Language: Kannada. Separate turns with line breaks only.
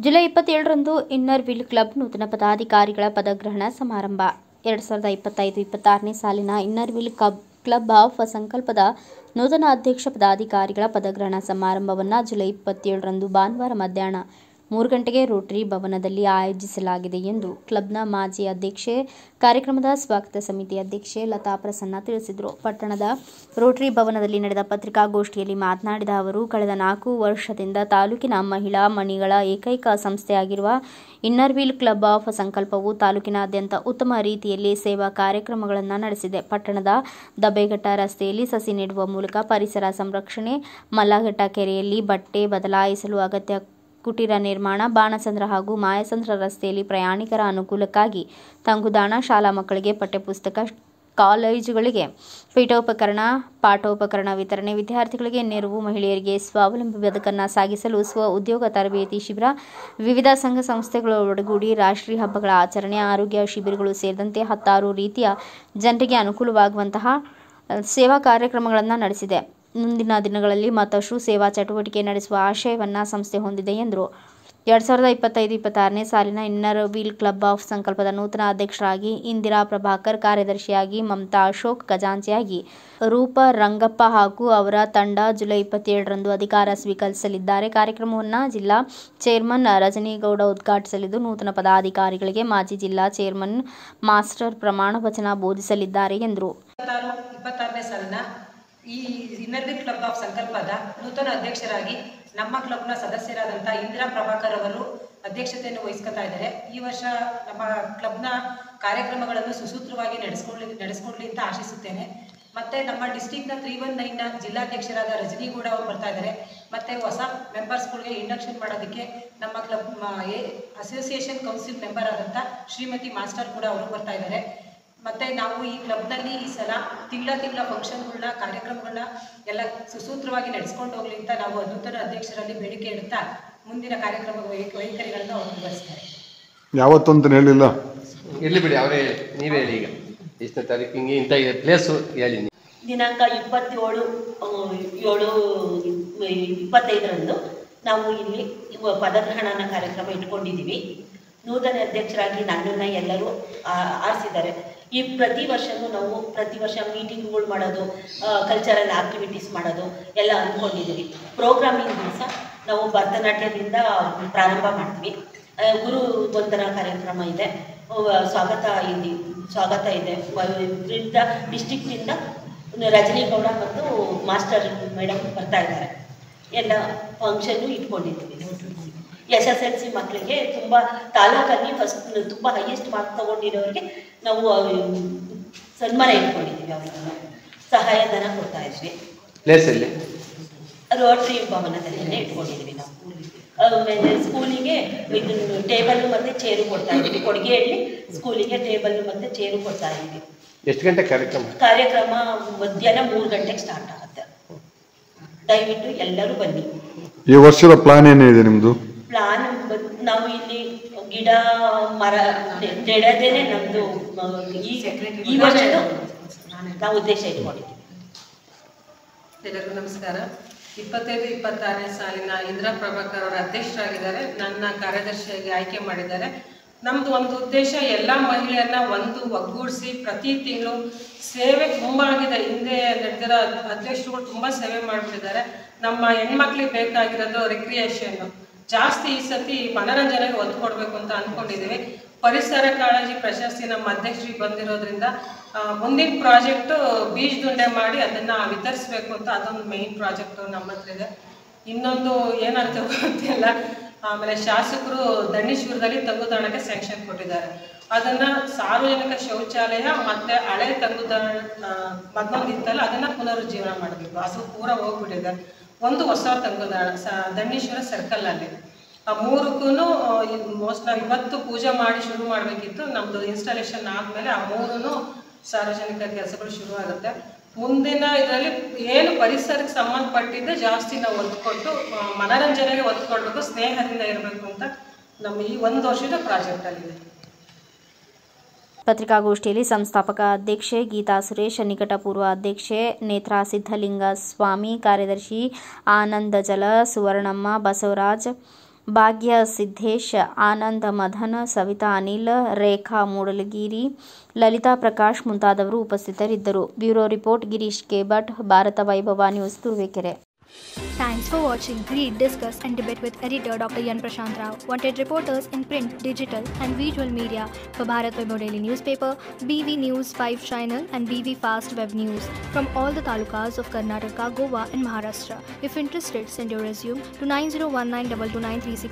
ಜುಲೈ 27ರಂದು ಇನ್ನರ್ ವೀಲ್ ಕ್ಲಬ್ ನೂತನ ಪದಾಧಿಕಾರಿಗಳ ಪದಗ್ರಹಣ ಸಮಾರಂಭ. 2025-26ನೇ ಸಾಲಿನ ಇನ್ನರ್ ವೀಲ್ ಕ್ಲಬ್ ಆಫ್ ಸಂಕಲ್ಪದ ನೂತನ ಅಧ್ಯಕ್ಷ ಪದಾಧಿಕಾರಿಗಳ ಪದಗ್ರಹಣ ಸಮಾರಂಭವನ್ನು ಜುಲೈ 27ರಂದು ಭಾನುವಾರ ಮಧ್ಯಾಹ್ನ 3 ಗಂಟೆಗೆ ರೋಟರಿ ಭವನದಲ್ಲಿ ಆಯೋಜಿಸಲಾಗಿದೆ ಎಂದು ಕ್ಲಬ್ನ ಮಾಜಿ ಅಧ್ಯಕ್ಷೆ, ಕಾರ್ಯಕ್ರಮದ ಸ್ವಾಗತ ಸಮಿತಿ ಅಧ್ಯಕ್ಷೆ ಲತಾ ಪ್ರಸನ್ನ ತಿಳಿಸಿದರು. ಪಟ್ಟಣದ ರೋಟರಿ ಭವನದಲ್ಲಿ ನಡೆದ ಪತ್ರಿಕಾಗೋಷ್ಠಿಯಲ್ಲಿ ಮಾತನಾಡಿದ ಅವರು, ಕಳೆದ 4 ವರ್ಷದಿಂದ ತಾಲೂಕಿನ ಮಹಿಳಾ ಮಣಿಗಳ ಏಕೈಕ ಸಂಸ್ಥೆಯಾಗಿರುವ ಇನ್ನರ್ ವೀಲ್ ಕ್ಲಬ್ ಆಫ್ ಸಂಕಲ್ಪವು ತಾಲೂಕಿನಾದ್ಯಂತ ಉತ್ತಮ ರೀತಿಯಲ್ಲಿ ಸೇವಾ ಕಾರ್ಯಕ್ರಮಗಳನ್ನು ನಡೆಸಿದೆ. ಪಟ್ಟಣದ ದಬ್ಬೆಘಟ್ಟ ರಸ್ತೆಯಲ್ಲಿ ಸಸಿ ನೆಡುವ ಮೂಲಕ ಪರಿಸರ ಸಂರಕ್ಷಣೆ, ಮಲ್ಲಘಟ್ಟ ಕೆರೆಯಲ್ಲಿ ಬಟ್ಟೆ ಬದಲಾಯಿಸಲು ಅಗತ್ಯ ಕುಟೀರ ನಿರ್ಮಾಣ, ಬಾಣಸಂದ್ರ ಹಾಗೂ ಮಾಯಸಂದ್ರ ರಸ್ತೆಯಲ್ಲಿ ಪ್ರಯಾಣಿಕರ ಅನುಕೂಲಕ್ಕಾಗಿ ತಂಗುದಾಣ, ಶಾಲಾ ಮಕ್ಕಳಿಗೆ ಪಠ್ಯಪುಸ್ತಕ, ಕಾಲೇಜುಗಳಿಗೆ ಪೀಠೋಪಕರಣ, ಪಾಠೋಪಕರಣ ವಿತರಣೆ, ವಿದ್ಯಾರ್ಥಿಗಳಿಗೆ ನೆರವು, ಮಹಿಳೆಯರಿಗೆ ಸ್ವಾವಲಂಬಿ ಬದುಕನ್ನು ಸಾಗಿಸಲು ಸ್ವ ಉದ್ಯೋಗ ತರಬೇತಿ ಶಿಬಿರ, ವಿವಿಧ ಸಂಘ ಸಂಸ್ಥೆಗಳ ಒಡಗೂಡಿ ರಾಷ್ಟ್ರೀಯ ಹಬ್ಬಗಳ ಆಚರಣೆ, ಆರೋಗ್ಯ ಶಿಬಿರಗಳು ಸೇರಿದಂತೆ 10 ರೀತಿಯ ಜನರಿಗೆ ಅನುಕೂಲವಾಗುವಂತಹ ಸೇವಾ ಕಾರ್ಯಕ್ರಮಗಳನ್ನು ನಡೆಸಿದೆ. ಮುಂದಿನ ದಿನಗಳಲ್ಲಿ ಮತ್ತಷ್ಟು ಸೇವಾ ಚಟುವಟಿಕೆ ನಡೆಸುವ ಆಶಯವನ್ನು ಸಂಸ್ಥೆ ಹೊಂದಿದೆ ಎಂದರು. 2025-26ನೇ ಸಾಲಿನ ಇನ್ನರ್ ವೀಲ್ ಕ್ಲಬ್ ಆಫ್ ಸಂಕಲ್ಪದ ನೂತನ ಅಧ್ಯಕ್ಷರಾಗಿ ಇಂದಿರಾ ಪ್ರಭಾಕರ್, ಕಾರ್ಯದರ್ಶಿಯಾಗಿ ಮಮತಾ ಅಶೋಕ್, ಖಜಾಂಚಿಯಾಗಿ ರೂಪ ರಂಗಪ್ಪ ಹಾಗೂ ಅವರ ತಂಡ ಜುಲೈ 27ರಂದು ಅಧಿಕಾರ ಸ್ವೀಕರಿಸಲಿದ್ದಾರೆ. ಕಾರ್ಯಕ್ರಮವನ್ನು ಜಿಲ್ಲಾ ಚೇರ್ಮನ್ ರಜನೀಗೌಡ ಉದ್ಘಾಟಿಸಲಿದ್ದು, ನೂತನ ಪದಾಧಿಕಾರಿಗಳಿಗೆ ಮಾಜಿ ಜಿಲ್ಲಾ ಚೇರ್ಮನ್ ಮಾಸ್ಟರ್ ಪ್ರಮಾಣ ವಚನ ಬೋಧಿಸಲಿದ್ದಾರೆ ಎಂದರು.
26ನೇ ಸಾಲಿನ ಈ ಇನ್ನರ್ ವೀಲ್ ಕ್ಲಬ್ ಆಫ್ ಸಂಕಲ್ಪದ ನೂತನ ಅಧ್ಯಕ್ಷರಾಗಿ ನಮ್ಮ ಕ್ಲಬ್ನ ಸದಸ್ಯರಾದಂಥ ಇಂದಿರಾ ಪ್ರಭಾಕರ್ ಅವರು ಅಧ್ಯಕ್ಷತೆಯನ್ನು ವಹಿಸ್ಕೊತಾ ಇದ್ದಾರೆ. ಈ ವರ್ಷ ನಮ್ಮ ಕ್ಲಬ್ನ ಕಾರ್ಯಕ್ರಮಗಳನ್ನು ಸುಸೂತ್ರವಾಗಿ ನಡೆಸ್ಕೊಡ್ಲಿ ಅಂತ ಆಶಿಸುತ್ತೇನೆ. ಮತ್ತು ನಮ್ಮ ಡಿಸ್ಟಿಕ್ನ 319ನ ಜಿಲ್ಲಾಧ್ಯಕ್ಷರಾದ ರಜನೀಗೌಡ ಅವರು ಬರ್ತಾ ಇದ್ದಾರೆ. ಮತ್ತು ಹೊಸ ಮೆಂಬರ್ಸ್ಗಳಿಗೆ ಇಂಡಕ್ಷನ್ ಮಾಡೋದಕ್ಕೆ ನಮ್ಮ ಕ್ಲಬ್ ಅಸೋಸಿಯೇಷನ್ ಕೌನ್ಸಿಲ್ ಮೆಂಬರ್ ಆದಂಥ ಶ್ರೀಮತಿ ಮಾಸ್ಟರ್ ಕೂಡ ಅವರು ಬರ್ತಾ ಇದ್ದಾರೆ. ಮತ್ತು ನಾವು ಈ ಕ್ಲಬ್ನಲ್ಲಿ ಈ ಸಲ ತಿಂಗಳ ಫಂಕ್ಷನ್ಗಳನ್ನ, ಕಾರ್ಯಕ್ರಮಗಳನ್ನ ಎಲ್ಲ ಸುಸೂತ್ರವಾಗಿ ನಡೆಸ್ಕೊಂಡು ಹೋಗ್ಲಿ ಅಂತ ನಾವು ನೂತನ ಅಧ್ಯಕ್ಷರಲ್ಲಿ ಬೇಡಿಕೆ ಇಡುತ್ತಾ ಮುಂದಿನ ಕಾರ್ಯಕ್ರಮ ವೈಖರಿಗಳನ್ನು ಅವರು ವಿವರಿಸ್ತಾರೆ.
ಯಾವತ್ತಂತ ಹೇಳಿಲ್ಲ,
ಇರಲಿ ಬಿಡಿ, ಅವರೇ ನೀವೇ ಹೇಳಿ. ಈಗ ಎಷ್ಟನೇ ತಾರೀಕು ಹಿಂಗೆ ಇಂಥ ಪ್ಲೇಸು ಹೇಳಿ.
ದಿನಾಂಕ 27/7/25ರಂದು ನಾವು ಇಲ್ಲಿ ಪದಗ್ರಹಣ ಕಾರ್ಯಕ್ರಮ ಇಟ್ಕೊಂಡಿದ್ದೀವಿ. ನೂತನ ಅಧ್ಯಕ್ಷರಾಗಿ ನನ್ನನ್ನು ಎಲ್ಲರೂ ಆರಿಸಿದ್ದಾರೆ. ಈ ಪ್ರತಿ ವರ್ಷ ಮೀಟಿಂಗ್ಗಳು ಮಾಡೋದು, ಕಲ್ಚರಲ್ ಆಕ್ಟಿವಿಟೀಸ್ ಮಾಡೋದು ಎಲ್ಲ ಅಂದ್ಕೊಂಡಿದ್ದೀವಿ. ಪ್ರೋಗ್ರಾಮಿಂಗ್ ದಿವಸ ನಾವು ಭರತನಾಟ್ಯದಿಂದ ಪ್ರಾರಂಭ ಮಾಡ್ತೀವಿ. ಗುರು ವಂದನಾ ಕಾರ್ಯಕ್ರಮ ಇದೆ, ಸ್ವಾಗತ ಇದೆ. ವಿವಿಧ ಡಿಸ್ಟಿಕ್ನಿಂದ ರಜನೀಗೌಡ ಮತ್ತು ಮಾಸ್ಟರ್ ಮೇಡಮ್ ಬರ್ತಾ ಇದ್ದಾರೆ. ಎಲ್ಲ ಫಂಕ್ಷನ್ನು ಇಟ್ಕೊಂಡಿದ್ದೀವಿ. SSLC ಮಕ್ಕಳಿಗೆ ತುಂಬ ತಾಲೂಕಲ್ಲಿ ಫಸ್ಟ್ ತುಂಬ ಹೈಯೆಸ್ಟ್ ಮಾರ್ಕ್ ತೊಗೊಂಡಿರೋರಿಗೆ ನಾವು ಸನ್ಮಾನ ಇಟ್ಕೊಂಡಿದ್ದೀವಿ. ಅವರಿಗೆ ಸಹಾಯಧನ ಕೊಡ್ತಾ ಇದ್ವಿ.
ಪ್ಲೇಸಲ್ಲಿ
ರೋಟರಿ ಭವನದಲ್ಲೇ ಇಟ್ಕೊಂಡಿದ್ದೀವಿ ನಾವು. ಆಮೇಲೆ ಸ್ಕೂಲಿಗೆ ಇದನ್ನು ಟೇಬಲ್ಲು ಮತ್ತು ಚೇರು ಕೊಡ್ತಾ ಇದ್ದೀವಿ. ಕೊಡುಗೆಯಲ್ಲಿ ಸ್ಕೂಲಿಗೆ ಟೇಬಲ್ಲು ಮತ್ತು ಚೇರು ಕೊಡ್ತಾ ಇದ್ದೀವಿ.
ಎಷ್ಟು ಗಂಟೆ
ಕಾರ್ಯಕ್ರಮ ಮಧ್ಯಾಹ್ನ 3 ಗಂಟೆಗೆ ಸ್ಟಾರ್ಟ್ ಆಗುತ್ತೆ. ದಯವಿಟ್ಟು ಎಲ್ಲರೂ ಬನ್ನಿ.
ಈ ವರ್ಷದ ಪ್ಲಾನ್ ಏನಿದೆ ನಿಮ್ಮದು?
ಪ್ಲಾನ್ ನಾವು ಇಲ್ಲಿ ಗಿಡ ಮರ ನೆಡೋದೇನೆ ನಮ್ಮದು ಈ ವರ್ಷದ ನಾವು ಉದ್ದೇಶ ಇಟ್ಕೊಂಡಿದ್ದೀವಿ.
ಎಲ್ಲರಿಗೂ ನಮಸ್ಕಾರ. 25-26ನೇ ಸಾಲಿನ ಇಂದಿರಾ ಪ್ರಭಾಕರ್ ಅವರ ಅಧ್ಯಕ್ಷರಾಗಿದ್ದಾರೆ. ನನ್ನ ಕಾರ್ಯದರ್ಶಿಯಾಗಿ ಆಯ್ಕೆ ಮಾಡಿದ್ದಾರೆ. ನಮ್ಮದು ಒಂದು ಉದ್ದೇಶ, ಎಲ್ಲ ಮಹಿಳೆಯರನ್ನ ಒಗ್ಗೂಡಿಸಿ ಪ್ರತಿ ತಿಂಗಳು ಸೇವೆ ತುಂಬ ಆಗಿದೆ. ಹಿಂದೆ ನಡೆದಿರೋ ಅಧ್ಯಕ್ಷರುಗಳು ತುಂಬ ಸೇವೆ ಮಾಡಿಬಿಟ್ಟಿದ್ದಾರೆ. ನಮ್ಮ ಹೆಣ್ಮಕ್ಳಿಗೆ ಬೇಕಾಗಿರೋದು ರಿಕ್ರಿಯೇಷನ್ನು ಜಾಸ್ತಿ. ಈ ಸತಿ ಮನೋರಂಜನೆಗೆ ಒತ್ತು ಕೊಡಬೇಕು ಅಂತ ಅಂದ್ಕೊಂಡಿದ್ದೀವಿ. ಪರಿಸರ ಕಾಳಜಿ ಪ್ರಶಸ್ತಿ ನಮ್ಮ ಅಧ್ಯಕ್ಷರಿಗೆ ಬಂದಿರೋದ್ರಿಂದ ಮುಂದಿನ ಪ್ರಾಜೆಕ್ಟು ಬೀಜದುಂಡೆ ಮಾಡಿ ಅದನ್ನು ವಿತರಿಸಬೇಕು ಅಂತ ಅದೊಂದು ಮೇಯ್ನ್ ಪ್ರಾಜೆಕ್ಟು ನಮ್ಮ ಹತ್ರ ಇದೆ. ಇನ್ನೊಂದು ಏನಾಗ್ತದೆ ಗೊತ್ತಿಲ್ಲ. ಆಮೇಲೆ ಶಾಸಕರು ದಣ್ಣಿಶ್ವರದಲ್ಲಿ ತಂಗುದಾಣಕ್ಕೆ ಸ್ಯಾಂಕ್ಷನ್ ಕೊಟ್ಟಿದ್ದಾರೆ. ಅದನ್ನು ಸಾರ್ವಜನಿಕ ಶೌಚಾಲಯ ಮತ್ತು ಹಳೆ ತಂಗುದಾಣ ಮತ್ತೊಂದು ಇತ್ತಲ್ಲ, ಅದನ್ನು ಪುನರುಜ್ಜೀವನ ಮಾಡಬೇಕು. ಅದು ಪೂರ ಹೋಗ್ಬಿಟ್ಟಿದೆ. ಒಂದು ಹೊಸ ತಂಗುದಾಣ ದಣ್ಣೀಶ್ವರ ಸರ್ಕಲಲ್ಲಿ. ಆ 3ಕ್ಕೂ ಮೋಸ್ಟ್ ನಾವು ಇವತ್ತು ಪೂಜೆ ಮಾಡಿ ಶುರು ಮಾಡಬೇಕಿತ್ತು. ನಮ್ಮದು ಇನ್ಸ್ಟಾಲೇಷನ್ ಆದಮೇಲೆ ಆ 3 ಸಾರ್ವಜನಿಕ ಕೆಲಸಗಳು ಶುರು ಆಗುತ್ತೆ. ಮುಂದಿನ ಇದರಲ್ಲಿ ಏನು ಪರಿಸರಕ್ಕೆ ಸಂಬಂಧಪಟ್ಟಿದ್ದೆ ಜಾಸ್ತಿ ನಾವು ಒತ್ತು ಕೊಟ್ಟು ಮನೋರಂಜನೆಗೆ ಒತ್ತು ಕೊಡಬೇಕು, ಸ್ನೇಹದಿಂದ ಇರಬೇಕು ಅಂತ ನಮ್ಮ ಈ 1 ವರ್ಷದ ಪ್ರಾಜೆಕ್ಟಲ್ಲಿದೆ.
ಪತ್ರಿಕಾಗೋಷ್ಠಿಯಲ್ಲಿ ಸಂಸ್ಥಾಪಕ ಅಧ್ಯಕ್ಷೆ ಗೀತಾ ಸುರೇಶ್, ನಿಕಟಪೂರ್ವ ಅಧ್ಯಕ್ಷೆ ನೇತ್ರಾ ಸಿದ್ಧಲಿಂಗ ಸ್ವಾಮಿ, ಕಾರ್ಯದರ್ಶಿ ಆನಂದಜಲ ಸುವರ್ಣಮ್ಮ, ಬಸವರಾಜ್, ಭಾಗ್ಯ ಸಿದ್ದೇಶ್, ಆನಂದ್ ಮದನ್, ಸವಿತಾ ಅನಿಲ್, ರೇಖಾ ಮೂಡಲಗಿರಿ, ಲಲಿತಾ ಪ್ರಕಾಶ್ ಮುಂತಾದವರು ಉಪಸ್ಥಿತರಿದ್ದರು. Bureau report Girish K Bhat, Bharat Vaibhav news, Turuvekere.
Thanks for watching. Read, discuss and debate with editor Dr. Yan Prashant Rao. Wanted reporters in print, digital and visual media for Bharat Vaibhav Daily Newspaper, BV News 5 Channel and BV Fast Web News from all the talukas of Karnataka, Goa and Maharashtra. If interested, send your resume to 9019229369.